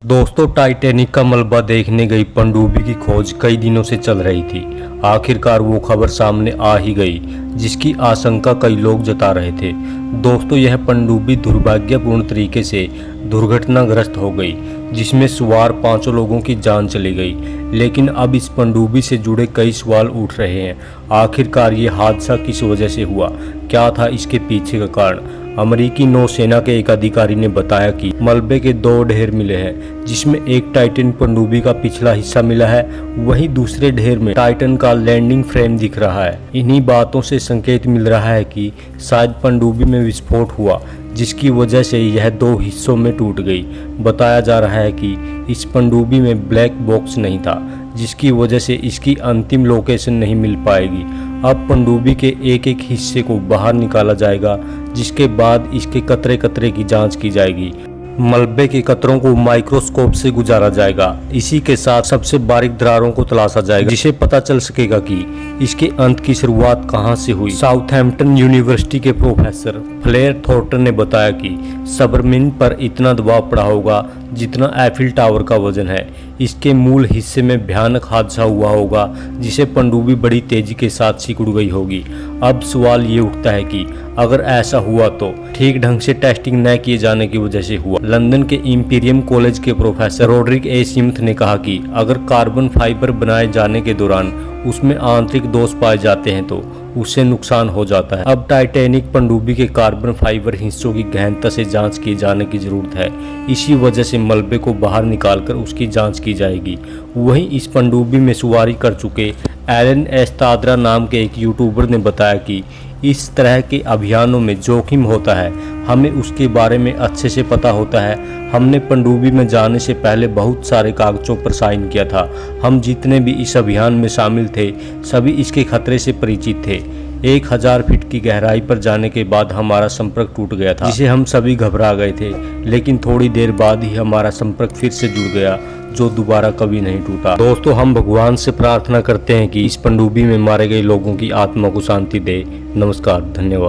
दोस्तों, टाइटैनिक का मलबा देखने गई पनडुब्बी की खोज कई दिनों से चल रही थी। आखिरकार वो खबर सामने आ ही गई जिसकी आशंका कई लोग जता रहे थे। दोस्तों, यह पनडुब्बी दुर्भाग्यपूर्ण तरीके से दुर्घटनाग्रस्त हो गई जिसमें सवार 5 लोगों की जान चली गई। लेकिन अब इस पनडुब्बी से जुड़े कई सवाल उठ रहे हैं। आखिरकार ये हादसा किस वजह से हुआ, क्या था इसके पीछे का कारण। अमेरिकी नौसेना के एक अधिकारी ने बताया कि मलबे के 2 ढेर मिले हैं, जिसमें एक टाइटन पनडुब्बी का पिछला हिस्सा मिला है, वहीं दूसरे ढेर में टाइटन का लैंडिंग फ्रेम दिख रहा है। इन्हीं बातों से संकेत मिल रहा है कि शायद पनडुब्बी में विस्फोट हुआ जिसकी वजह से यह 2 हिस्सों में टूट गई। बताया जा रहा है कि इस पनडुब्बी में ब्लैक बॉक्स नहीं था जिसकी वजह से इसकी अंतिम लोकेशन नहीं मिल पाएगी। अब पनडुब्बी के एक हिस्से को बाहर निकाला जाएगा जिसके बाद इसके कतरे कतरे की जांच की जाएगी। मलबे के कतरों को माइक्रोस्कोप से गुजारा जाएगा। इसी के साथ सबसे बारीक दरारों को तलाशा जाएगा जिससे पता चल सकेगा कि इसके अंत की शुरुआत कहां से हुई। साउथहैम्पटन यूनिवर्सिटी के प्रोफेसर फ्लेयर थॉर्टन ने बताया कि सबमरीन पर इतना दबाव पड़ा होगा जितना एफिल टावर का वजन है। इसके मूल हिस्से में भयानक हादसा हुआ होगा जिसे पनडुब्बी बड़ी तेजी के साथ सिकुड़ गई होगी। अब सवाल ये उठता है कि अगर ऐसा हुआ तो ठीक ढंग से टेस्टिंग न किए जाने की वजह से हुआ। लंदन के इंपीरियम कॉलेज के प्रोफेसर रोड्रिक ए स्मिथ ने कहा कि अगर कार्बन फाइबर बनाए जाने के दौरान उसमें आंतरिक दोष पाए जाते हैं तो उससे नुकसान हो जाता है। अब टाइटैनिक पनडुब्बी के कार्बन फाइबर हिस्सों की गहनता से जांच किए जाने की जरूरत है। इसी वजह से मलबे को बाहर निकालकर उसकी जांच की जाएगी। वहीं इस पनडुब्बी में सवारी कर चुके एलन एस्ताद्रा नाम के एक यूट्यूबर ने बताया कि इस तरह के अभियानों में जोखिम होता है, हमें उसके बारे में अच्छे से पता होता है। हमने पनडुब्बी में जाने से पहले बहुत सारे कागजों पर साइन किया था। हम जितने भी इस अभियान में शामिल थे सभी इसके खतरे से परिचित थे। 1000 फीट की गहराई पर जाने के बाद हमारा संपर्क टूट गया था जिसे हम सभी घबरा गए थे, लेकिन थोड़ी देर बाद ही हमारा संपर्क फिर से जुड़ गया जो दोबारा कभी नहीं टूटा। दोस्तों, हम भगवान से प्रार्थना करते हैं कि इस पनडुब्बी में मारे गए लोगों की आत्मा को शांति दे। नमस्कार, धन्यवाद।